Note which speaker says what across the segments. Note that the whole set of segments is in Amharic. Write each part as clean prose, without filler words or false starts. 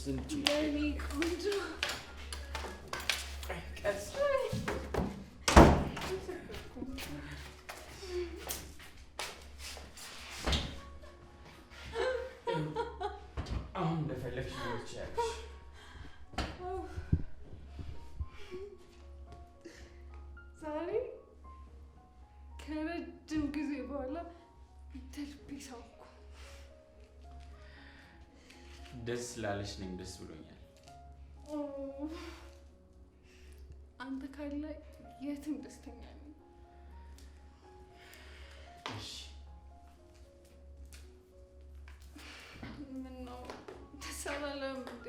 Speaker 1: Very good. Sorry? ከረጅም ጊዜ በኋላ ተልቤ ሳውኩ
Speaker 2: ደስ ላለሽ ነኝ ደስ ብሎኛል
Speaker 1: አንተ ካለ የትም ደስተኛ ነኝ
Speaker 2: እሺ
Speaker 1: ምነው ተሰላለም እንዴ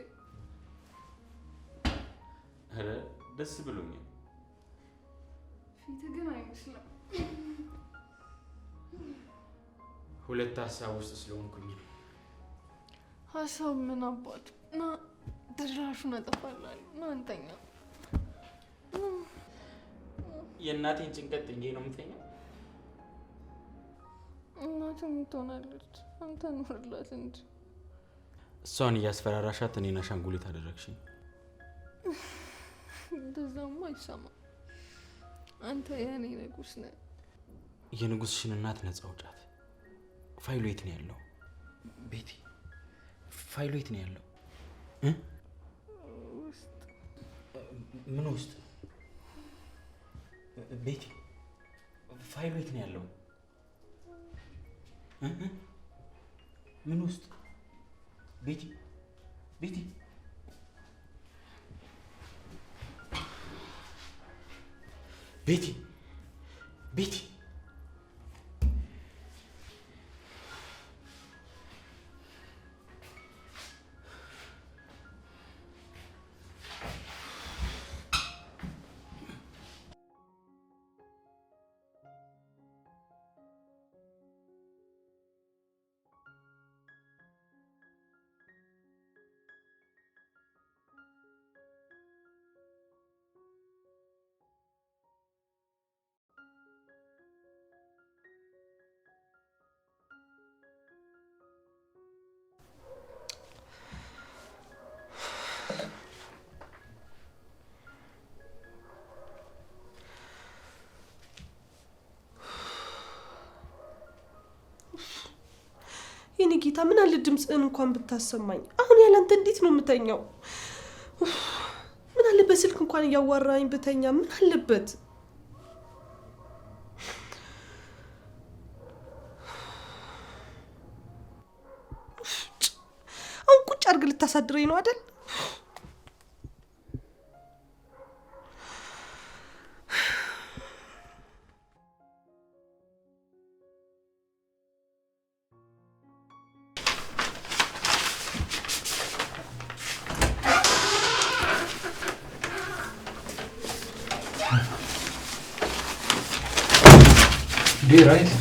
Speaker 2: ኧረ ደስ ብሎኛል
Speaker 1: ፊት ግን አይመስልም
Speaker 2: ሁለት ሀሳብ ውስጥ ስለሆንኩኝ
Speaker 1: ሀሳብ ምን አባቱ ና ድራሹን አጠፋላል ና አንተኛ
Speaker 2: የእናቴን ጭንቀት ጥዬ ነው የምተኛው
Speaker 1: እናትም ትሆናለች አንተ ኑርላት እንጂ
Speaker 2: እሷን እያስፈራራሻት እኔን አሻንጉሊት አደረግሽኝ
Speaker 1: እንደዛማ አይሰማም አንተ የኔ ንጉስ ነህ
Speaker 2: የንጉስሽን እናት ነፃ አውጫት ፋይሉ የት ነው ያለው ቤቲ ፋይሉ የት ነው ያለው
Speaker 1: ውስጥ
Speaker 2: ምን ውስጥ ቤቲ ፋይሉ የት ነው ያለው ምን ውስጥ ቤቲ ቤቲ ቤቲ ቤቲ
Speaker 3: የኔ ጌታ ምን አለ ድምጽን እንኳን ብታሰማኝ አሁን ያላንተ እንዴት ነው የምተኛው ምን አለ በስልክ እንኳን ያዋራኝ ብተኛ ምን አለበት አሁን ቁጭ አድርግ ልታሳድረኝ ነው አይደል
Speaker 4: ራይት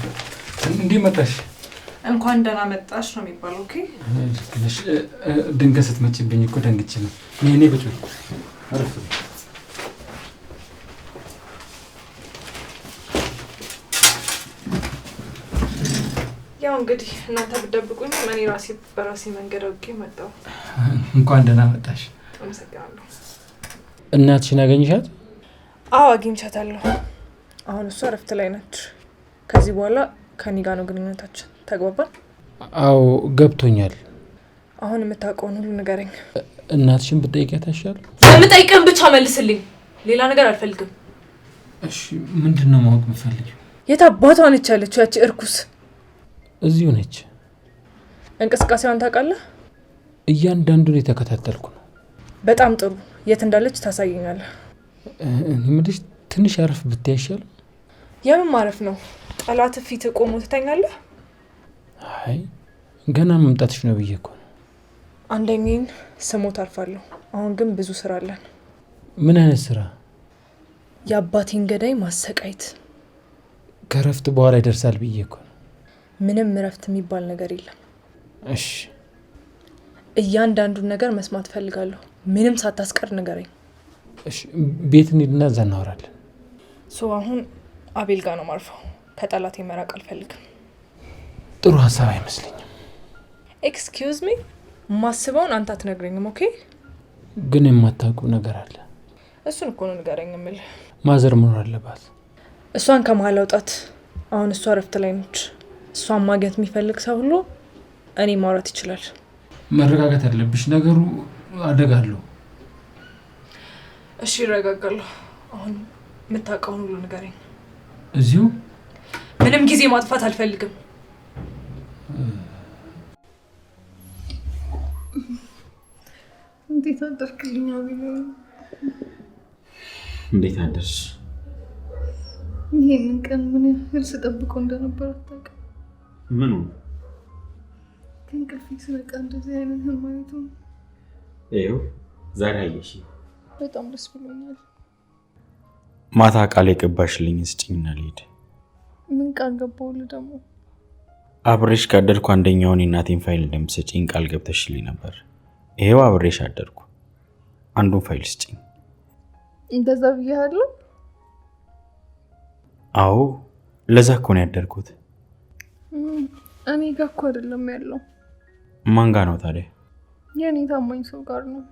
Speaker 4: እንዴ መጣሽ
Speaker 5: እንኳን ደህና መጣሽ ነው የሚባለው ኦኬ
Speaker 4: ድንገት ስትመጪብኝ እኮ ደንግጬ ነው ነይ ቁጭ አረፍ
Speaker 5: ያው እንግዲህ እናንተ ብትደብቁኝ እኔ ራሴ በራሴ መንገድ አውቄ መጣሁ
Speaker 4: እንኳን ደህና መጣሽ
Speaker 5: አመሰግናለሁ
Speaker 4: እናትሽን አገኘሻት
Speaker 5: አዎ አግኝቻታለሁ አሁን እሷ እረፍት ላይ ነች ከዚህ በኋላ ከኔ ጋር ነው ግንኙነታችን ተግባባን
Speaker 4: አዎ ገብቶኛል
Speaker 5: አሁን የምታውቀውን ሁሉ ንገረኝ
Speaker 4: እናትሽን ብትጠይቂያት አይሻል
Speaker 5: የምጠይቅህን ብቻ መልስልኝ ሌላ ነገር አልፈልግም
Speaker 4: እሺ ምንድነው ማወቅ የምፈልጊው
Speaker 5: የት አባቷ ነች ያለችው ያቺ እርኩስ
Speaker 4: እዚሁ ነች
Speaker 5: እንቅስቃሴዋን ታውቃለህ
Speaker 4: እያንዳንዱን የተከታተልኩ ነው
Speaker 5: በጣም ጥሩ የት እንዳለች ታሳየኛለህ
Speaker 4: እኔ ምንድነው ትንሽ አረፍ ብታይ አይሻል
Speaker 5: የምን ማረፍ ነው ጠላት ፊት ቆሞ ትተኛለህ
Speaker 4: አይ ገና መምጣትሽ ነው ብዬ እኮ
Speaker 5: አንደኛን ስሞት አልፋለሁ አሁን ግን ብዙ ስራ አለን
Speaker 4: ምን አይነት ስራ
Speaker 5: የአባቴን ገዳይ ማሰቃየት
Speaker 4: ከረፍት በኋላ ይደርሳል ብዬ እኮ
Speaker 5: ምንም ረፍት የሚባል ነገር የለም
Speaker 4: እሺ
Speaker 5: እያንዳንዱን ነገር መስማት ፈልጋለሁ ምንም ሳታስቀር ንገረኝ
Speaker 4: እሺ ቤት እንሂድና እዛ እናወራለን
Speaker 5: አሁን አቤል ጋር ነው ማርፈው ከጠላቴ መራቅ አልፈልግም
Speaker 4: ጥሩ ሀሳብ አይመስለኝም
Speaker 5: ኤክስኪውዝ ሚ ማስበውን አንተ አትነግረኝም። ኦኬ?
Speaker 4: ግን የማታውቁ ነገር አለ።
Speaker 5: እሱን እኮ ነው ንገረኝ የምልህ።
Speaker 4: ማዘር መኖር አለባት።
Speaker 5: እሷን ከመሀል አውጣት። አሁን እሷ እረፍት ላይ ነች። እሷን ማግኘት የሚፈልግ ሰው ሁሉ እኔ ማውራት ይችላል።
Speaker 4: መረጋጋት አለብሽ። ነገሩ አደጋለሁ።
Speaker 5: እሺ እረጋጋለሁ። አሁን የምታውቀውን ሁሉ ንገረኝ።
Speaker 4: እዚሁ
Speaker 5: ምንም ጊዜ ማጥፋት አልፈልግም።
Speaker 1: እንዴት አደርክልኝ አቢባ?
Speaker 2: እንዴት አደርሽ?
Speaker 1: ይሄንን ቀን ምን ያህል ስጠብቀው እንደነበር አታውቅም።
Speaker 2: ምኑ?
Speaker 1: ከእንቅልፌ ስነቃ እንደዚህ አይነት ህልም ማየቱ።
Speaker 2: ይኸው ዛሬ አየሽ።
Speaker 1: በጣም ደስ ብሎኛል።
Speaker 2: ማታ ቃል የገባሽልኝ ስጭኝና ልሂድ።
Speaker 1: ምን ቃል ገባሁልህ ደግሞ?
Speaker 2: አብሬሽ ካደርኩ አንደኛውን የእናቴን ፋይል እንደምትሰጪኝ ቃል ገብተሽልኝ ነበር። ይሄው አብሬሽ አደርኩ። አንዱን ፋይል ስጭኝ።
Speaker 1: እንደዛ ብያለሁ?
Speaker 2: አዎ፣ ለዛ እኮ ነው ያደርኩት።
Speaker 1: እኔ ጋር እኮ አይደለም ያለው።
Speaker 2: ማን ጋር ነው ታዲያ?
Speaker 1: የኔ ታማኝ ሰው ጋር ነው።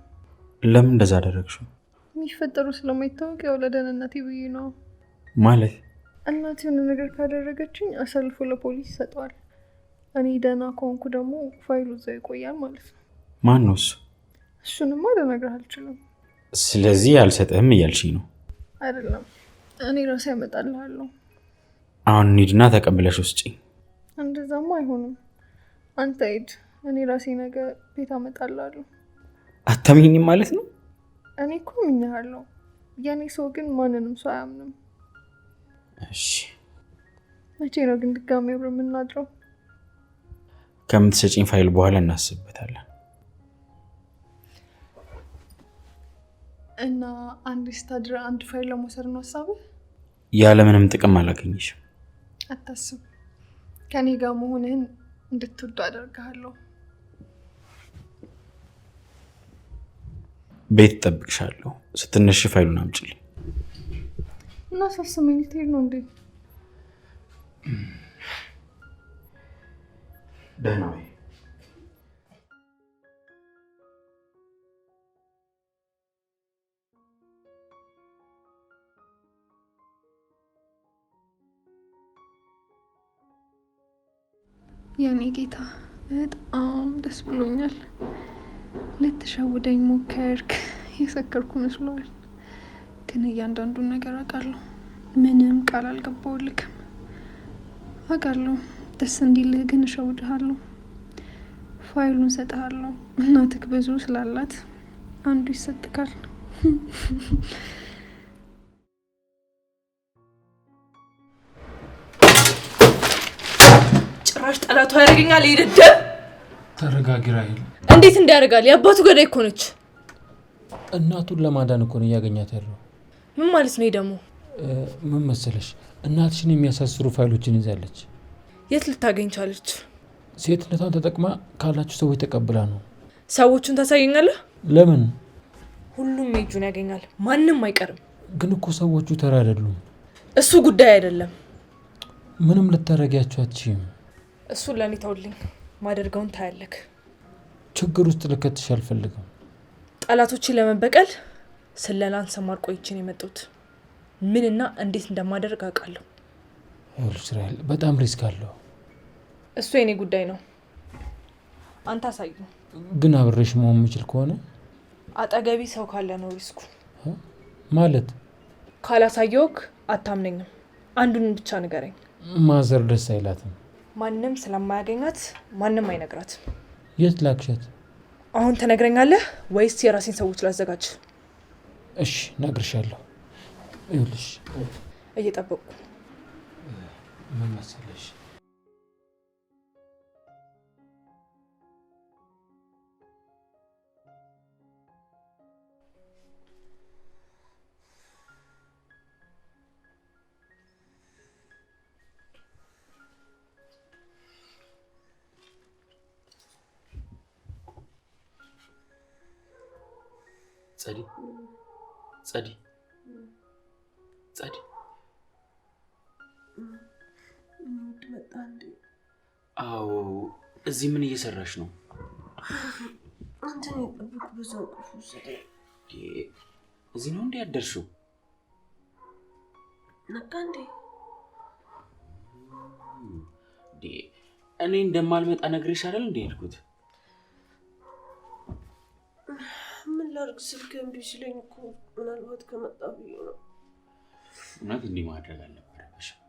Speaker 2: ለምን እንደዛ አደረግሽው?
Speaker 1: የሚፈጠሩ ስለማይታወቅ ያው ለደህንነቴ ብዬ ነው።
Speaker 2: ማለት
Speaker 1: እናቴ የሆነ ነገር ካደረገችኝ አሳልፎ ለፖሊስ ይሰጠዋል። እኔ ደህና ከሆንኩ ደግሞ ፋይሉ እዛው ይቆያል ማለት ነው።
Speaker 2: ማን ነው እሱ?
Speaker 1: እሱንማ ልነግርህ አልችልም።
Speaker 2: ስለዚህ አልሰጥህም እያልሽኝ ነው?
Speaker 1: አይደለም፣ እኔ ራሴ ያመጣልሃለሁ።
Speaker 2: አሁን እንሂድና ተቀብለሽ ውስጪኝ።
Speaker 1: እንደዛማ አይሆንም። አንተ ሂድ፣ እኔ ራሴ ነገር ቤት አመጣልሃለሁ።
Speaker 2: አታምኚኝም ማለት ነው?
Speaker 1: እኔ እኮ አምኜሃለሁ። የኔ ሰው ግን ማንንም ሰው አያምንም።
Speaker 2: እሺ፣
Speaker 1: መቼ ነው ግን ድጋሜ አብረን የምናድረው?
Speaker 2: ከምትሰጪኝ ፋይል በኋላ እናስብበታለን።
Speaker 1: እና አንድ ስታድር አንድ ፋይል ለመውሰድ ነው ሀሳብህ?
Speaker 2: ያለምንም ጥቅም አላገኝሽም።
Speaker 1: አታስብ፣ ከኔ ጋር መሆንህን እንድትወዱ አደርግሃለሁ።
Speaker 2: ቤት እጠብቅሻለሁ። ስትነሽ ፋይሉን አምጪልኝ።
Speaker 1: እና ሳስመኝ ልትሄድ ነው እንዴ?
Speaker 2: ደህና ወይ?
Speaker 1: የኔ ጌታ በጣም ደስ ብሎኛል። ልትሸውደኝ ሞከርክ። የሰከርኩ መስሎሃል፣ ግን እያንዳንዱን ነገር አውቃለሁ። ምንም ቃል አልገባሁልክም። አውቃለሁ ደስ እንዲልህ ግን እሸውድሃለሁ። ፋይሉን ሰጥሃለሁ። እናትህ ብዙ ስላላት አንዱ ይሰጥካል።
Speaker 5: ጭራሽ ጠላቷ ያደርገኛል። ይደደብ።
Speaker 4: ተረጋጊ ራሄል።
Speaker 5: እንዴት እንዲያደርጋል? የአባቱ ገዳይ እኮ ነች።
Speaker 4: እናቱን ለማዳን እኮ ነው እያገኛት ያለው።
Speaker 5: ምን ማለት ነው ደግሞ?
Speaker 4: ምን መሰለሽ፣ እናትሽን የሚያሳስሩ ፋይሎችን ይዛለች።
Speaker 5: የት ልታገኝ ቻለች?
Speaker 4: ሴትነቷን ተጠቅማ ካላችሁ ሰዎች ተቀብላ ነው።
Speaker 5: ሰዎቹን ታሳየኛለህ?
Speaker 4: ለምን?
Speaker 5: ሁሉም እጁን ያገኛል፣ ማንም አይቀርም።
Speaker 4: ግን እኮ ሰዎቹ ተራ አይደሉም።
Speaker 5: እሱ ጉዳይ አይደለም።
Speaker 4: ምንም ልታረጊያቸው አትችይም።
Speaker 5: እሱን ለእኔ ተውልኝ። ማደርገውን ታያለክ።
Speaker 4: ችግር ውስጥ ልከትሽ አልፈልግም።
Speaker 5: ጠላቶችን ለመበቀል ስለላን ሰማር ቆይችን የመጡት ምንና እንዴት እንደማደርግ አውቃለሁ።
Speaker 4: ይኸውልሽ ራሄል፣ በጣም ሪስክ አለው።
Speaker 5: እሱ የኔ ጉዳይ ነው። አንተ አሳዩ።
Speaker 4: ግን አብሬሽ መሆን የምችል ከሆነ
Speaker 5: አጠገቢ ሰው ካለ ነው ሪስኩ።
Speaker 4: ማለት
Speaker 5: ካላሳየውክ አታምነኝም። አንዱን ብቻ ንገረኝ።
Speaker 4: ማዘር ደስ አይላትም።
Speaker 5: ማንም ስለማያገኛት ማንም አይነግራትም።
Speaker 4: የት ላክሸት?
Speaker 5: አሁን ትነግረኛለህ ወይስ የራሴን ሰዎች ላዘጋጅ?
Speaker 4: እሺ ነግርሻለሁ። ይኸውልሽ
Speaker 5: እየጠበቁ
Speaker 4: ምን መሰለሽ፣
Speaker 2: ጸዲ አዎ፣ እዚህ ምን እየሰራሽ ነው?
Speaker 3: አንተን የጠበኩ ብዙ እንቅልፍ ወሰደኝ።
Speaker 2: እዚህ ነው እንዴ ያደርሽው?
Speaker 3: ነቃ እንዴ?
Speaker 2: እኔ እንደማልመጣ ነግሬሽ አይደል እንዴ ሄድኩት?
Speaker 3: ምን ላድርግ ስልክ እምቢ ሲለኝ እኮ ምናልባት ከመጣ ብዬ ነው።
Speaker 2: እውነት እንዲህ ማድረግ አልነበረብሽም።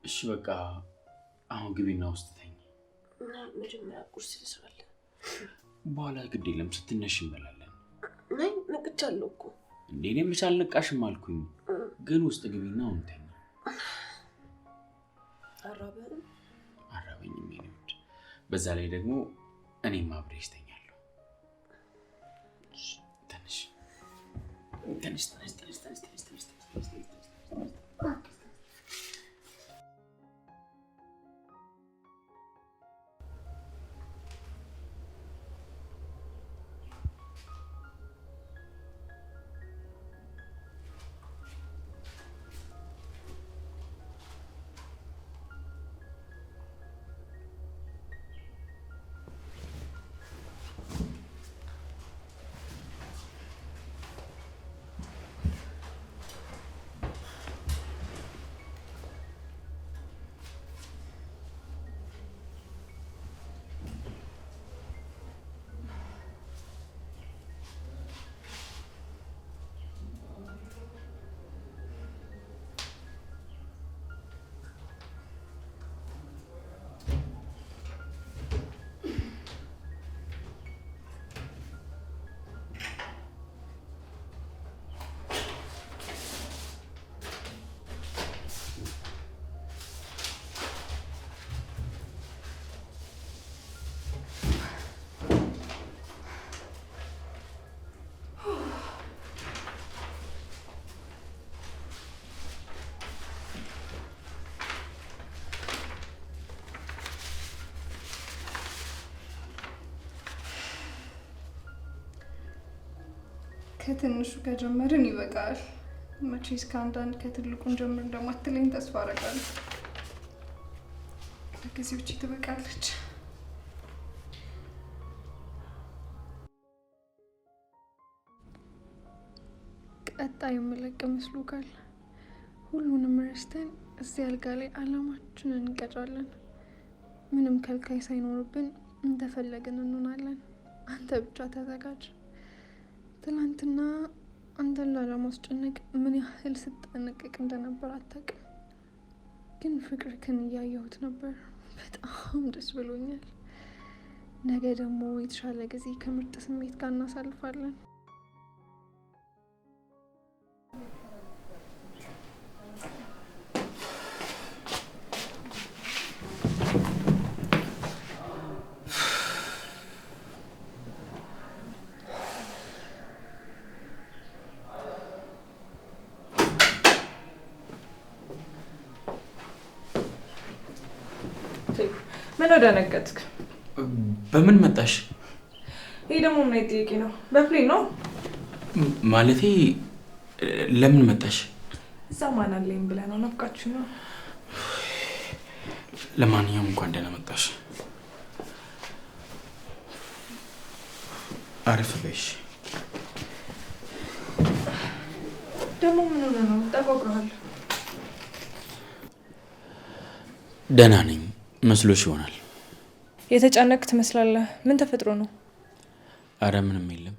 Speaker 2: እሺ በቃ አሁን ግቢና ውስጥ ተኝ።
Speaker 3: መጀመሪያ ቁርስ ልስራለን።
Speaker 2: በኋላ ግድ የለም ስትነሽ እንበላለን።
Speaker 3: ነይ ነቅቻለሁ እኮ።
Speaker 2: እንዴ እኔ ምሳ አልነቃሽም አልኩኝ። ግን ውስጥ ግቢና አሁን ተኝ።
Speaker 3: አራበህም?
Speaker 2: አራበኝም የኔ ውድ። በዛ ላይ ደግሞ እኔም አብሬሽ ተኛለሁ። ተነሽ ተነሽ ተነሽ ተነሽ ተነሽ ተነሽ ተነሽ ተነሽ።
Speaker 1: ከትንሹ ከጀመርን ይበቃል። መቼስ ከአንዳንድ ከትልቁን ጀምር እንደማትለኝ ተስፋ አደርጋለሁ። ለጊዜዎች ትበቃለች። ቀጣይ የምለቅ መስሎካል? ሁሉንም ረስተን እዚህ አልጋ ላይ አላማችንን እንቀጫለን። ምንም ከልካይ ሳይኖርብን እንደፈለግን እንሆናለን። አንተ ብቻ ተዘጋጅ። ትላንትና አንተን ላለማስጨነቅ ምን ያህል ስጠነቀቅ እንደነበር አታውቅም። ግን ፍቅርክን እያየሁት ነበር። በጣም ደስ ብሎኛል። ነገ ደግሞ የተሻለ ጊዜ ከምርጥ ስሜት ጋር እናሳልፋለን።
Speaker 5: ምን ደነገጥክ?
Speaker 2: በምን መጣሽ?
Speaker 5: ይሄ ደግሞ ምን ጥያቄ ነው? በፕሌን ነው
Speaker 2: ማለቴ። ለምን መጣሽ?
Speaker 5: እዛ ማን አለኝ ብለህ ነው? ናፍቃችሁ ነው?
Speaker 2: ለማንኛውም እንኳን ደህና መጣሽ። አረፍ በይሽ።
Speaker 5: ደግሞ ምን ሆነ ነው? ጠቆቅሃል።
Speaker 2: ደህና ነኝ መስሎሽ ይሆናል።
Speaker 5: የተጨነቅ ትመስላለህ። ምን ተፈጥሮ ነው?
Speaker 2: አረ ምንም የለም።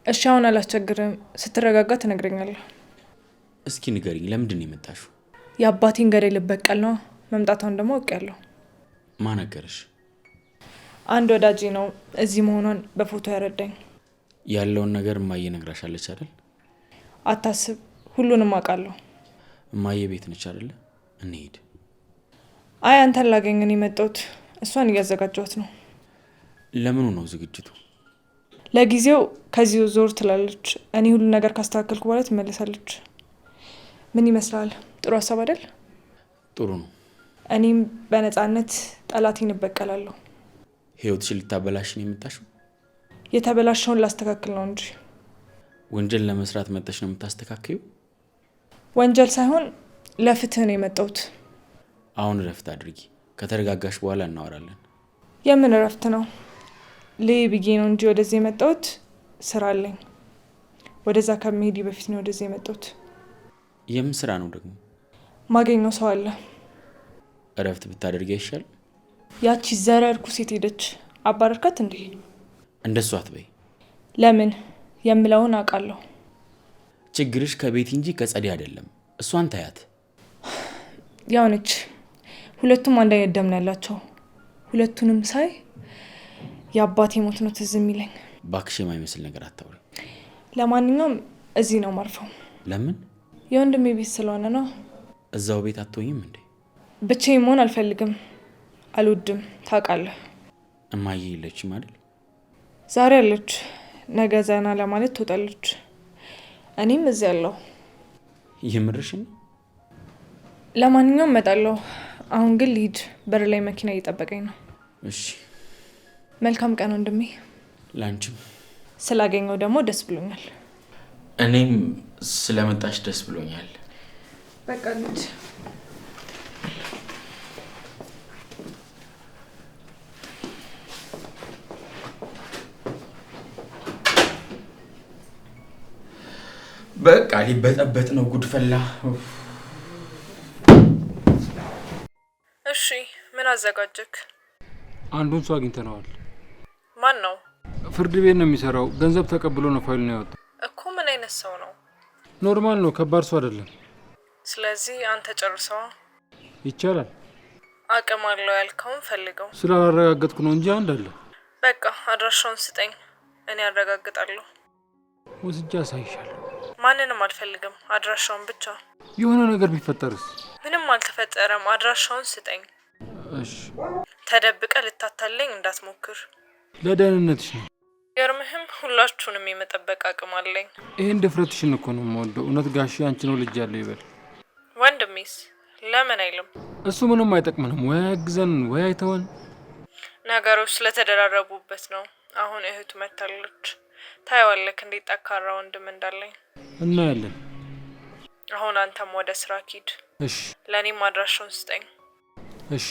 Speaker 5: እሺ አሁን አላስቸግርም። ስትረጋጋ ትነግረኛለህ።
Speaker 2: እስኪ ንገሪኝ፣ ለምንድን ነው የመጣሽው?
Speaker 5: የአባቴን ገዳይ ልበቀል ነው። መምጣቷን ደግሞ አውቄያለሁ።
Speaker 2: ማን ነገረሽ?
Speaker 5: አንድ ወዳጄ ነው እዚህ መሆኗን በፎቶ ያረዳኝ።
Speaker 2: ያለውን ነገር እማዬ ነግራሻለች አይደል?
Speaker 5: አታስብ፣ ሁሉንም አውቃለሁ።
Speaker 2: እማዬ ቤት ነች አይደል? እንሂድ።
Speaker 5: አይ አንተን ላገኘን የመጣሁት። እሷን እያዘጋጀኋት ነው።
Speaker 2: ለምኑ ነው ዝግጅቱ?
Speaker 5: ለጊዜው ከዚሁ ዞር ትላለች። እኔ ሁሉ ነገር ካስተካከልኩ በኋላ ትመለሳለች። ምን ይመስላል? ጥሩ ሀሳብ አይደል?
Speaker 2: ጥሩ ነው።
Speaker 5: እኔም በነፃነት ጠላቴን እበቀላለሁ።
Speaker 2: ህይወትሽን ልታበላሽ ነው የመጣሽው?
Speaker 5: የተበላሸውን ላስተካክል ነው እንጂ።
Speaker 2: ወንጀል ለመስራት መጥተሽ ነው የምታስተካክዩ?
Speaker 5: ወንጀል ሳይሆን ለፍትህ ነው የመጣሁት።
Speaker 2: አሁን ረፍት አድርጊ። ከተረጋጋሽ በኋላ እናወራለን።
Speaker 5: የምን እረፍት ነው? ልይ ብዬ ነው እንጂ ወደዚህ የመጣሁት ስራ አለኝ። ወደዛ ከመሄድ በፊት ነው ወደዚህ የመጣሁት።
Speaker 2: የምን ስራ ነው ደግሞ?
Speaker 5: ማገኘው ሰው አለ።
Speaker 2: እረፍት ብታደርጊ ይሻል።
Speaker 5: ያቺ ዘረርኩ ሴት ሄደች። አባረርካት እንዴ?
Speaker 2: እንደሱ አትበይ።
Speaker 5: ለምን? የምለውን አውቃለሁ።
Speaker 2: ችግርሽ ከቤት እንጂ ከጸዲ አይደለም። እሷን ታያት።
Speaker 5: ያው ነች። ሁለቱም አንድ አይነት ደም ነው ያላቸው። ሁለቱንም ሳይ የአባቴ ሞት ነው ትዝ የሚለኝ።
Speaker 2: ባክሽ የማይመስል ነገር አታውሪ።
Speaker 5: ለማንኛውም እዚህ ነው ማርፈው።
Speaker 2: ለምን?
Speaker 5: የወንድሜ ቤት ስለሆነ ነው።
Speaker 2: እዛው ቤት አትሆኝም እንዴ?
Speaker 5: ብቻዬን መሆን አልፈልግም፣ አልወድም። ታውቃለህ።
Speaker 2: እማዬ የለችም አይደል?
Speaker 5: ዛሬ አለች፣ ነገ ዘና ለማለት ትወጣለች። እኔም እዚህ ያለው።
Speaker 2: የምርሽን?
Speaker 5: ለማንኛውም እመጣለሁ። አሁን ግን ልሂድ፣ በር ላይ መኪና እየጠበቀኝ ነው።
Speaker 2: እሺ።
Speaker 5: መልካም ቀን ወንድሜ።
Speaker 2: ላንቺም።
Speaker 5: ስላገኘው ደግሞ ደስ ብሎኛል።
Speaker 2: እኔም ስለመጣሽ ደስ ብሎኛል።
Speaker 5: በቃ ልሂድ።
Speaker 2: በቃ ሊበጠበጥ ነው። ጉድፈላ።
Speaker 5: እሺ፣ ምን አዘጋጀክ?
Speaker 4: አንዱን ሰው አግኝተነዋል።
Speaker 5: ማን ነው?
Speaker 4: ፍርድ ቤት ነው የሚሰራው። ገንዘብ ተቀብሎ ነው ፋይል ነው ያወጣው።
Speaker 5: እኮ ምን አይነት ሰው ነው?
Speaker 4: ኖርማል ነው፣ ከባድ ሰው አይደለም።
Speaker 5: ስለዚህ አንተ ጨርሰዋ።
Speaker 4: ይቻላል።
Speaker 5: አቅም አለው ያልከውን ፈልገው።
Speaker 4: ስላላረጋገጥኩ ነው እንጂ አንድ አለ።
Speaker 5: በቃ አድራሻውን ስጠኝ፣ እኔ አረጋግጣለሁ።
Speaker 4: ወስጄ አሳይሻለሁ።
Speaker 5: ማንንም አልፈልግም፣ አድራሻውን ብቻ።
Speaker 4: የሆነ ነገር ቢፈጠርስ?
Speaker 5: ምንም አልተፈጠረም፣ አድራሻውን ስጠኝ።
Speaker 4: እሺ።
Speaker 5: ተደብቀ ልታታለኝ እንዳትሞክር።
Speaker 4: ለደህንነትሽ ነው።
Speaker 5: ገርምህም ሁላችሁንም የመጠበቅ አቅም አለኝ።
Speaker 4: ይሄን ድፍረትሽን እኮ ነው የምወደው። እውነት ጋሼ አንቺ ነው ልጅ ያለው ይበል።
Speaker 5: ወንድሜስ ለምን አይልም?
Speaker 4: እሱ ምንም አይጠቅመንም። ወይ ያግዘን ወይ አይተወን።
Speaker 5: ነገሮች ስለተደራረቡበት ነው። አሁን እህቱ መታለች። ታየዋለክ እንዴት ጠንካራ ወንድም እንዳለኝ።
Speaker 4: እናያለን።
Speaker 5: አሁን አንተም ወደ ስራ ሂድ።
Speaker 4: እሺ።
Speaker 5: ለእኔም አድራሻውን ስጠኝ።
Speaker 4: እሺ።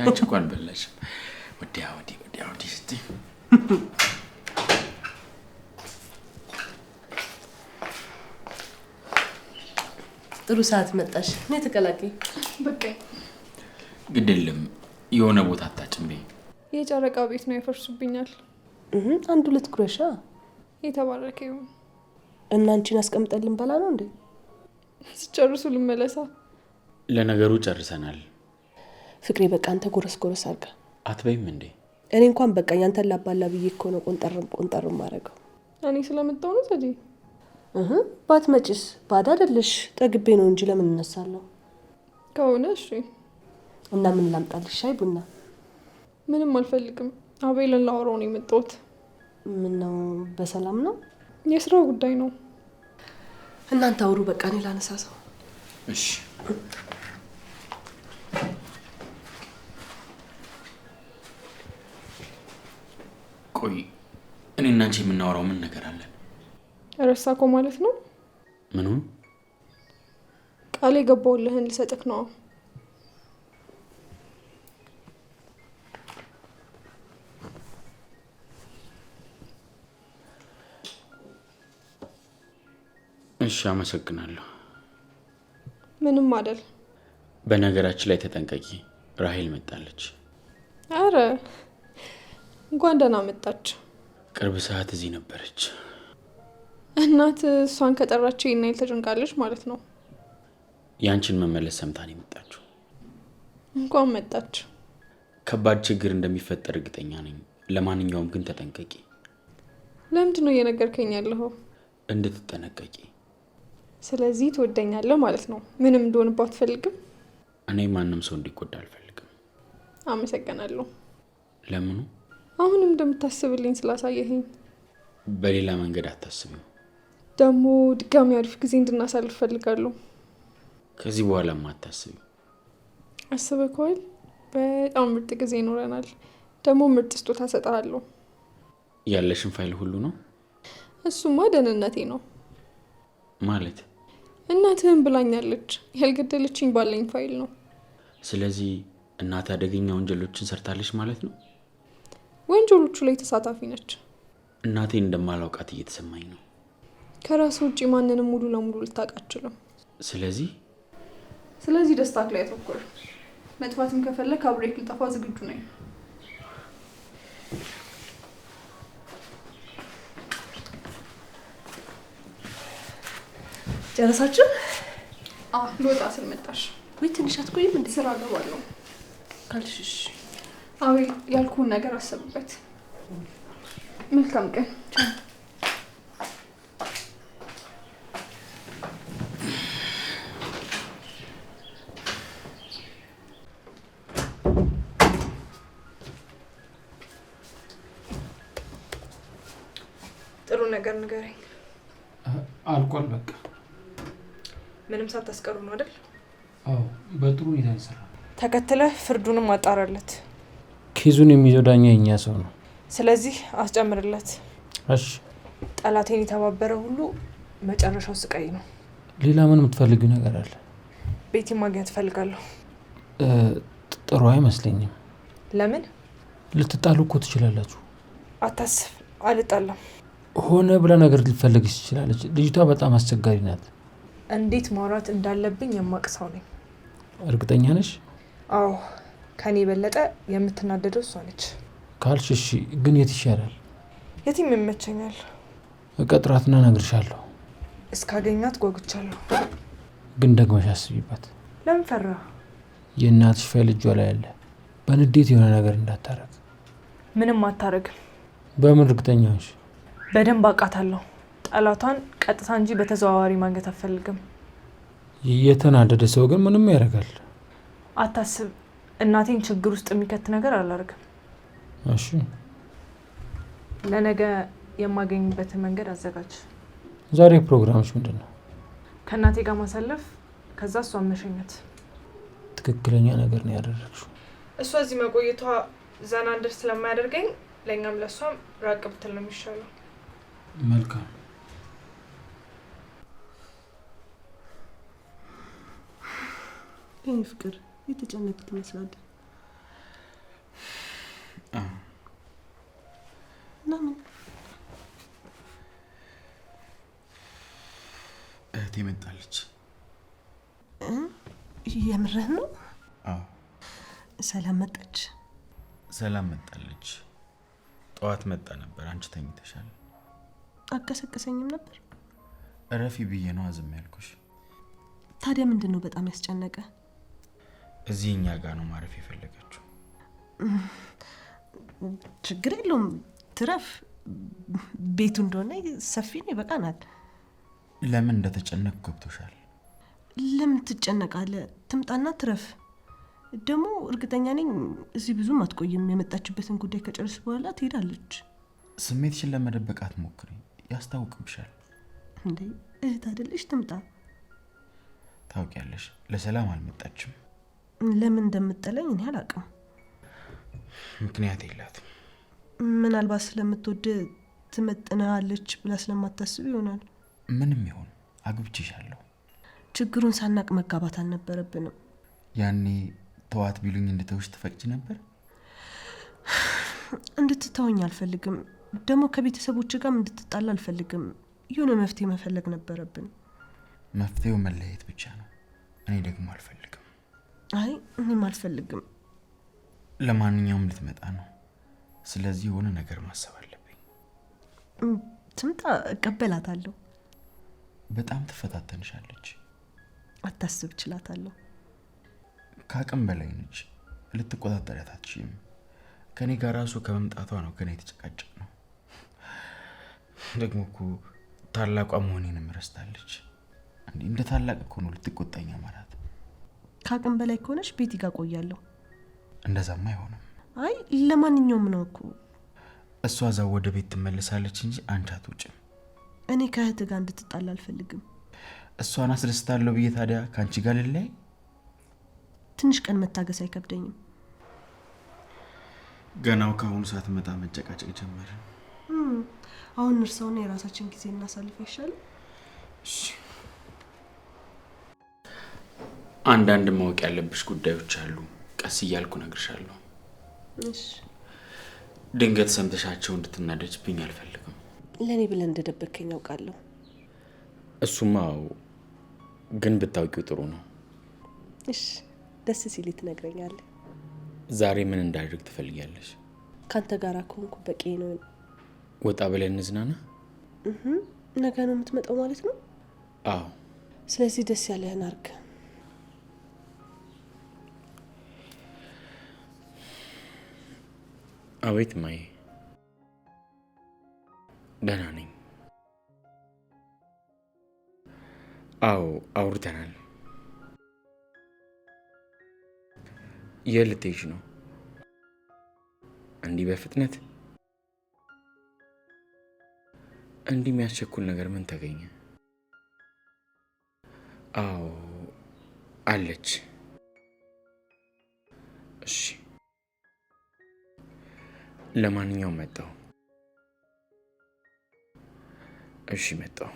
Speaker 2: አንቺ እኮ አልበላሽም። ወዲያ ወዲህ ስትይ
Speaker 3: ጥሩ ሰዓት መጣሽ። እኔ ተቀላቀይ።
Speaker 1: በቃ
Speaker 2: ግድ የለም። የሆነ ቦታ አታጭምቤ።
Speaker 1: የጨረቃ ቤት ነው ያፈርሱብኛል።
Speaker 3: አንድ ሁለት ጉረሻ
Speaker 1: የተባረከ ይሁን።
Speaker 3: እና አንቺን አስቀምጠልን በላ ነው እንዴ?
Speaker 1: ሲጨርሱ ልመለሳ።
Speaker 2: ለነገሩ ጨርሰናል።
Speaker 3: ፍቅሬ በቃ አንተ ጎረስ አድርጋ
Speaker 2: አትበይም እንዴ?
Speaker 3: እኔ እንኳን በቃ ያንተን ላባላ ብዬ እኮ ነው ቆንጠርም ማረገው።
Speaker 1: እኔ ስለመጣሁ ነው ታዲያ።
Speaker 3: ባትመጪስ? ባዳ አይደለሽ። ጠግቤ ነው እንጂ ለምን እነሳለሁ?
Speaker 1: ከሆነ እሺ።
Speaker 3: እና ምን ላምጣልሽ? ሻይ ቡና?
Speaker 1: ምንም አልፈልግም። አቤልን ላወራው ነው የመጣሁት።
Speaker 3: ምን ነው? በሰላም ነው?
Speaker 1: የስራው ጉዳይ ነው።
Speaker 3: እናንተ አውሩ በቃ፣ እኔ ላነሳሳው።
Speaker 2: እሺ። ቆይ እኔና አንቺ የምናወራው ምን ነገር አለ?
Speaker 1: ረሳኮ ማለት ነው።
Speaker 2: ምኑ?
Speaker 1: ቃል የገባሁልህን ልሰጥክ ነው።
Speaker 2: እሺ፣ አመሰግናለሁ።
Speaker 1: ምንም አይደል።
Speaker 2: በነገራችን ላይ ተጠንቀቂ፣ ራሄል መጣለች።
Speaker 1: አረ እንኳን ደህና መጣች።
Speaker 2: ቅርብ ሰዓት እዚህ ነበረች።
Speaker 1: እናት እሷን ከጠራች እና ተጨንቃለች ማለት ነው።
Speaker 2: ያንቺን መመለስ ሰምታን የመጣችው።
Speaker 1: እንኳን መጣች።
Speaker 2: ከባድ ችግር እንደሚፈጠር እርግጠኛ ነኝ። ለማንኛውም ግን ተጠንቀቂ።
Speaker 1: ለምንድን ነው እየነገርከኝ ያለኸው?
Speaker 2: እንድትጠነቀቂ።
Speaker 1: ስለዚህ ትወደኛለህ ማለት ነው። ምንም እንደሆንባት አትፈልግም?
Speaker 2: እኔ ማንም ሰው እንዲጎዳ አልፈልግም።
Speaker 1: አመሰግናለሁ።
Speaker 2: ለምኑ?
Speaker 1: አሁንም እንደምታስብልኝ ስላሳየኸኝ።
Speaker 2: በሌላ መንገድ አታስቢው።
Speaker 1: ደግሞ ድጋሚ አሪፍ ጊዜ እንድናሳልፍ ፈልጋለሁ።
Speaker 2: ከዚህ በኋላም አታስቢው።
Speaker 1: አስበከዋል? በጣም ምርጥ ጊዜ ይኖረናል። ደግሞ ምርጥ ስጦታ እሰጥሃለሁ።
Speaker 2: ያለሽን ፋይል ሁሉ ነው?
Speaker 1: እሱማ ደህንነቴ ነው
Speaker 2: ማለት
Speaker 1: እናትህን ብላኛለች። ያልገደለችኝ ባለኝ ፋይል ነው።
Speaker 2: ስለዚህ እናት አደገኛ ወንጀሎችን ሰርታለች ማለት ነው?
Speaker 1: ወንጀሎቹ ላይ ተሳታፊ ነች።
Speaker 2: እናቴን እንደማላውቃት እየተሰማኝ ነው።
Speaker 1: ከራስ ውጪ ማንንም ሙሉ ለሙሉ ልታውቅ አትችልም። ስለዚህ ደስታክ ላይ አተኩር። መጥፋትም ከፈለክ አብሬክ ልጠፋ ዝግጁ ነኝ።
Speaker 3: ጨረሳችሁ?
Speaker 1: ልወጣ ስል መጣሽ
Speaker 3: ወይ? ትንሽ አትቆይም? እንደ
Speaker 1: ስራ ገባለሁ
Speaker 3: ካልሽሽ።
Speaker 1: አቤል ያልኩህን ነገር አሰብበት። መልካም ቀን።
Speaker 5: ጥሩ ነገር ንገረኝ።
Speaker 4: አልቋል በቃ።
Speaker 5: ምንም ሳታስቀሩ ነው አይደል?
Speaker 4: አዎ በጥሩ ሁኔታ ይሰራ።
Speaker 5: ተከትለህ ፍርዱንም አጣራለት።
Speaker 4: ኬዙን የሚይዘው ዳኛ የኛ ሰው ነው።
Speaker 5: ስለዚህ አስጨምርለት።
Speaker 4: እሺ።
Speaker 5: ጠላቴን የተባበረ ሁሉ መጨረሻው ስቃይ ነው።
Speaker 4: ሌላ ምን የምትፈልጊው ነገር አለ?
Speaker 5: ቤቲ ማግኘት ፈልጋለሁ።
Speaker 4: ጥሩ አይመስለኝም።
Speaker 5: ለምን?
Speaker 4: ልትጣሉ እኮ ትችላላችሁ።
Speaker 5: አታስብ፣ አልጣላም።
Speaker 4: ሆነ ብላ ነገር ልትፈልግሽ ትችላለች። ልጅቷ በጣም አስቸጋሪ ናት።
Speaker 5: እንዴት ማውራት እንዳለብኝ የማቅ ሰው ነኝ።
Speaker 4: እርግጠኛ ነሽ?
Speaker 5: አዎ፣ ከኔ የበለጠ የምትናደደው እሷ ነች።
Speaker 4: ካልሽ እሺ፣ ግን የት ይሻላል?
Speaker 5: የትም ይመቸኛል።
Speaker 4: እቀጥራትና እነግርሻለሁ።
Speaker 5: እስካገኛት ጓጉቻለሁ።
Speaker 4: ግን ደግመሽ አስቢበት።
Speaker 5: ለምን ፈራ?
Speaker 4: የእናትሽ ፋይል እጇ ላይ አለ። በንዴት የሆነ ነገር እንዳታረግ።
Speaker 5: ምንም አታረግም።
Speaker 4: በምን እርግጠኛ ነሽ?
Speaker 5: በደንብ አውቃታለሁ። ጠላቷን ቀጥታ እንጂ በተዘዋዋሪ ማግኘት አትፈልግም።
Speaker 4: የተናደደ ሰው ግን ምንም ያደርጋል።
Speaker 5: አታስብ፣ እናቴን ችግር ውስጥ የሚከት ነገር አላደርግም።
Speaker 4: እሺ።
Speaker 5: ለነገ የማገኝበትን መንገድ አዘጋጅ።
Speaker 4: ዛሬ ፕሮግራምሽ ምንድን ነው?
Speaker 5: ከእናቴ ጋር ማሳለፍ፣ ከዛ እሷን መሸኘት።
Speaker 4: ትክክለኛ ነገር ነው ያደረግሽው።
Speaker 5: እሷ እዚህ መቆየቷ ዘና እንድል ስለማያደርገኝ ለእኛም ለእሷም ራቅ ብትል ነው የሚሻለው።
Speaker 4: መልካም።
Speaker 3: የኔ ፍቅር የተጨነቅ ትመስላለህ። ለምን?
Speaker 2: እህቴ መጣለች።
Speaker 3: የምርህ ነው?
Speaker 2: አዎ።
Speaker 3: ሰላም መጣች?
Speaker 2: ሰላም መጣለች። ጠዋት መጣ ነበር። አንቺ ተኝተሻል።
Speaker 3: አቀሰቀሰኝም ነበር።
Speaker 2: እረፊ ብዬ ነው አዝም ያልኩሽ።
Speaker 3: ታዲያ ምንድን ነው በጣም ያስጨነቀ?
Speaker 2: እዚህ እኛ ጋር ነው ማረፍ የፈለገችው።
Speaker 3: ችግር የለውም ትረፍ። ቤቱ እንደሆነ ሰፊ ነው፣ ይበቃናል።
Speaker 2: ለምን እንደተጨነቅ ገብቶሻል?
Speaker 3: ለምን ትጨነቃለህ? ትምጣና ትረፍ። ደግሞ እርግጠኛ ነኝ እዚህ ብዙም አትቆይም። የመጣችበትን ጉዳይ ከጨረስ በኋላ ትሄዳለች።
Speaker 2: ስሜትሽን ለመደበቅ አትሞክሪ፣ ያስታውቅብሻል።
Speaker 3: እንዴ እህት አይደለሽ? ትምጣ።
Speaker 2: ታውቂያለሽ፣ ለሰላም አልመጣችም።
Speaker 3: ለምን እንደምጠለኝ እኔ አላውቅም።
Speaker 2: ምክንያት የላትም።
Speaker 3: ምናልባት ስለምትወድ ትመጥናለች ብላ ስለማታስብ ይሆናል።
Speaker 2: ምንም ይሁን አግብቼሻለሁ።
Speaker 3: ችግሩን ሳናቅ መጋባት አልነበረብንም።
Speaker 2: ያኔ ተዋት ቢሉኝ እንድተውሽ ትፈቅጂ ነበር?
Speaker 3: እንድትተወኝ አልፈልግም። ደግሞ ከቤተሰቦች ጋር እንድትጣላ አልፈልግም። የሆነ መፍትሄ መፈለግ ነበረብን።
Speaker 2: መፍትሄው መለየት ብቻ ነው። እኔ ደግሞ አልፈልግም።
Speaker 3: አይ እኔም አልፈልግም።
Speaker 2: ለማንኛውም ልትመጣ ነው። ስለዚህ የሆነ ነገር ማሰብ አለብኝ።
Speaker 3: ትምጣ፣ እቀበላታለሁ።
Speaker 2: በጣም ትፈታተንሻለች።
Speaker 3: አታስብ፣ እችላታለሁ።
Speaker 2: ከአቅም በላይ ነች። ልትቆጣጠሪያት አትችይም። ከኔ ጋር ራሱ ከመምጣቷ ነው ከኔ የተጨቃጨቅ ነው። ደግሞ እኮ ታላቋ መሆኔንም ረስታለች። እንደ ታላቅ እኮ ነው ልትቆጣኝ ማለት።
Speaker 3: ከአቅም በላይ ከሆነሽ ቤት ጋር ቆያለሁ።
Speaker 2: እንደዛማ አይሆንም።
Speaker 3: አይ ለማንኛውም ነው እኮ።
Speaker 2: እሷ እዛው ወደ ቤት ትመለሳለች እንጂ አንቺ አትውጭም።
Speaker 3: እኔ ከእህት ጋር እንድትጣላ አልፈልግም።
Speaker 2: እሷን አስደስታለሁ ብዬ ታዲያ ካንቺ ጋር ልለይ?
Speaker 3: ትንሽ ቀን መታገስ አይከብደኝም።
Speaker 2: ገናው ከአሁኑ ሰዓት መጣ መጨቃጨቅ ጀመረ።
Speaker 3: አሁን እርሰውና የራሳችን ጊዜ እናሳልፍ ይሻላል።
Speaker 2: እሺ አንዳንድ ማወቅ ያለብሽ ጉዳዮች አሉ። ቀስ እያልኩ ነግርሻለሁ።
Speaker 3: እሺ
Speaker 2: ድንገት ሰምተሻቸው እንድትናደጅብኝ አልፈልግም።
Speaker 3: ለኔ ብለን እንደደበከኝ አውቃለሁ።
Speaker 2: እሱማ ግን ብታውቂው ጥሩ ነው።
Speaker 3: እሺ ደስ ሲል ትነግረኛለህ።
Speaker 2: ዛሬ ምን እንዳደርግ ትፈልጊያለሽ?
Speaker 3: ካንተ ጋር ከሆንኩ በቂ ነው።
Speaker 2: ወጣ ብለን እንዝናና።
Speaker 3: ነገ ነው የምትመጣው ማለት ነው?
Speaker 2: አዎ።
Speaker 3: ስለዚህ ደስ ያለህን አርግ።
Speaker 2: አቤት ማዬ። ደህና ነኝ። አዎ አውርተናል። የት ልትሄጂ ነው? እንዲህ በፍጥነት? እንዲህ የሚያስቸኩል ነገር ምን ተገኘ? አዎ አለች። እሺ ለማንኛውም መጣሁ። እሺ መጣሁ።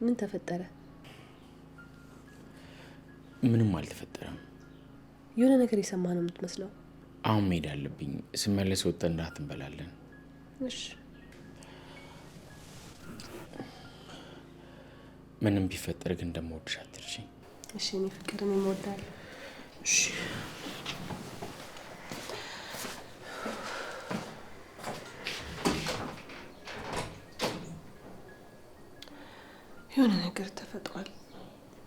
Speaker 3: ምን ተፈጠረ?
Speaker 2: ምንም አልተፈጠረም።
Speaker 3: የሆነ ነገር የሰማ ነው የምትመስለው።
Speaker 2: አሁን መሄድ አለብኝ። ስመለስ ወጥተን እራት እንበላለን።
Speaker 3: እሺ
Speaker 2: ምንም ቢፈጠር ግን እንደምወድሽ አትርሺ።
Speaker 3: እሺ እኔ ፍቅርን እወዳለሁ።
Speaker 2: እሺ
Speaker 3: የሆነ ነገር ተፈጥሯል።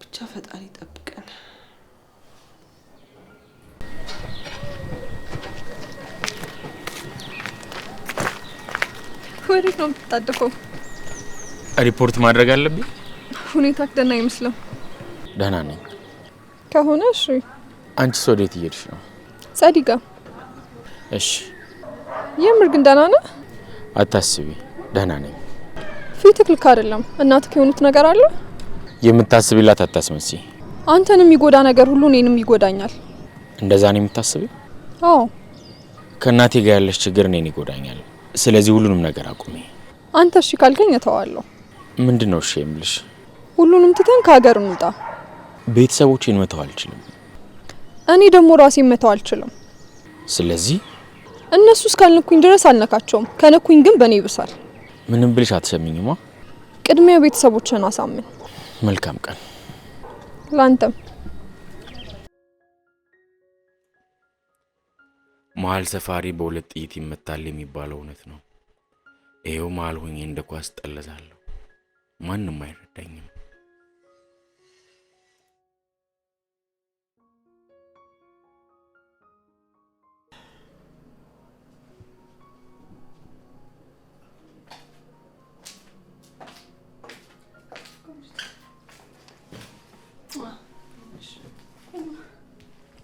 Speaker 3: ብቻ ፈጣሪ ይጠብቀን።
Speaker 1: ወዴት ነው የምትጣደፈው?
Speaker 2: ሪፖርት ማድረግ አለብኝ።
Speaker 1: ሁኔታ ደህና አይመስልም።
Speaker 2: ደህና ነኝ
Speaker 1: ከሆነ እሺ።
Speaker 2: አንቺስ ወዴት እየሄድሽ ነው?
Speaker 1: ጸዲጋ።
Speaker 2: እሺ
Speaker 1: የምር ግን ደህና ነህ?
Speaker 2: አታስቢ፣ ደህና ነኝ።
Speaker 1: ፊትህ ልክ አይደለም። እናትህ የሆኑት ነገር አለ?
Speaker 2: የምታስቢላት አታስመስይ።
Speaker 1: አንተንም የሚጎዳ ነገር ሁሉ እኔንም ይጎዳኛል።
Speaker 2: እንደዛ ነው የምታስቢው?
Speaker 1: አዎ።
Speaker 2: ከእናቴ ጋር ያለሽ ችግር እኔን ይጎዳኛል። ስለዚህ ሁሉንም ነገር አቁሚ።
Speaker 1: አንተ እሺ ካልከኝ እተዋለሁ።
Speaker 2: ምንድነው እሺ የምልሽ?
Speaker 1: ሁሉንም ትተን ከሀገር እንውጣ።
Speaker 2: ቤተሰቦቼን መተው አልችልም።
Speaker 1: እኔ ደግሞ ራሴን መተው አልችልም።
Speaker 2: ስለዚህ
Speaker 1: እነሱ እስካልነኩኝ ድረስ አልነካቸውም። ከነኩኝ ግን በእኔ ይብሳል።
Speaker 2: ምንም ብልሽ አትሰሚኝማ።
Speaker 1: ቅድሚያ ቤተሰቦችን አሳምን።
Speaker 2: መልካም ቀን
Speaker 1: ላንተም።
Speaker 2: መሀል ሰፋሪ በሁለት ጥይት ይመታል የሚባለው እውነት ነው። ይሄው መሀል ሆኜ እንደ ኳስ ጠለዛለሁ። ማንም አይረዳኝም።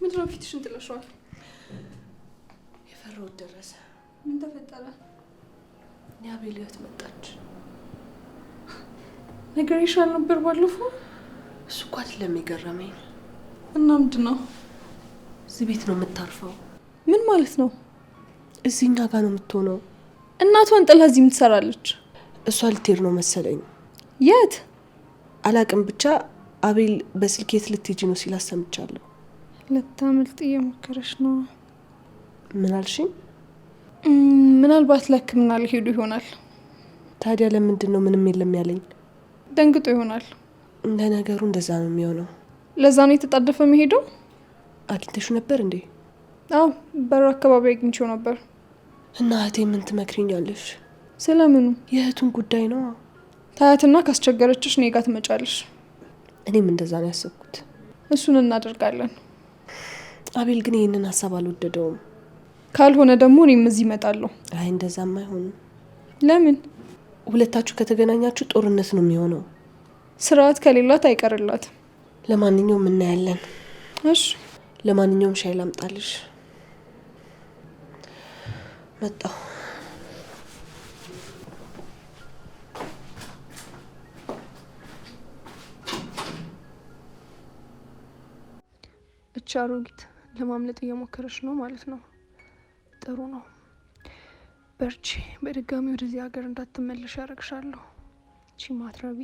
Speaker 1: ምንድነው ፊትሽን ጥለሽዋል?
Speaker 3: የፈራሁት ደረሰ።
Speaker 1: ምን ተፈጠረ?
Speaker 3: የአቤል እህት መጣች።
Speaker 1: ነገርሽ አልነበር ባለፈው?
Speaker 3: እሱ እኮ አይደለም የገረመኝ።
Speaker 1: እና ምንድነው?
Speaker 3: እዚህ ቤት ነው የምታርፈው።
Speaker 1: ምን ማለት ነው?
Speaker 3: እዚህኛ ጋር ነው የምትሆነው።
Speaker 1: እናቷን ጥላ እዚህ የምትሰራለች?
Speaker 3: እሷ ልትሄድ ነው መሰለኝ።
Speaker 1: የት?
Speaker 3: አላቅም። ብቻ አቤል በስልክ የት ልትሄጂ ነው ሲል አሰምቻለሁ።
Speaker 1: ልታመልጥ እየሞከረች ነው።
Speaker 3: ምን አልሽኝ?
Speaker 1: ምናልባት ለሕክምና ሊሄዱ ይሆናል።
Speaker 3: ታዲያ ለምንድን ነው ምንም የለም ያለኝ?
Speaker 1: ደንግጦ ይሆናል።
Speaker 3: እንደ ነገሩ እንደዛ ነው የሚሆነው።
Speaker 1: ለዛ ነው የተጣደፈ መሄደው።
Speaker 3: አግኝተሹ ነበር እንዴ?
Speaker 1: አዎ በር አካባቢ አግኝቼው ነበር።
Speaker 3: እና እህቴ ምን ትመክሪኛለሽ?
Speaker 1: ስለምኑ?
Speaker 3: የእህቱን ጉዳይ ነው።
Speaker 1: ታያትና ካስቸገረችሽ እኔ ጋር ትመጫለሽ።
Speaker 3: እኔም እንደዛ ነው ያሰብኩት።
Speaker 1: እሱን እናደርጋለን።
Speaker 3: አቤል ግን ይህንን ሀሳብ አልወደደውም።
Speaker 1: ካልሆነ ደግሞ እኔም እዚህ እመጣለሁ።
Speaker 3: አይ እንደዛም አይሆንም።
Speaker 1: ለምን?
Speaker 3: ሁለታችሁ ከተገናኛችሁ ጦርነት ነው የሚሆነው።
Speaker 1: ስርዓት ከሌላት አይቀርላትም።
Speaker 3: ለማንኛውም እናያለን።
Speaker 1: እሺ
Speaker 3: ለማንኛውም ሻይ ላምጣልሽ። መጣሁ።
Speaker 1: እቺ አሮጊት ለማምለጥ እየሞከረች ነው ማለት ነው። ጥሩ ነው። በርቺ። በድጋሚ ወደዚህ ሀገር እንዳትመለሽ ያደርግሻለሁ። ቺ ማትረቢ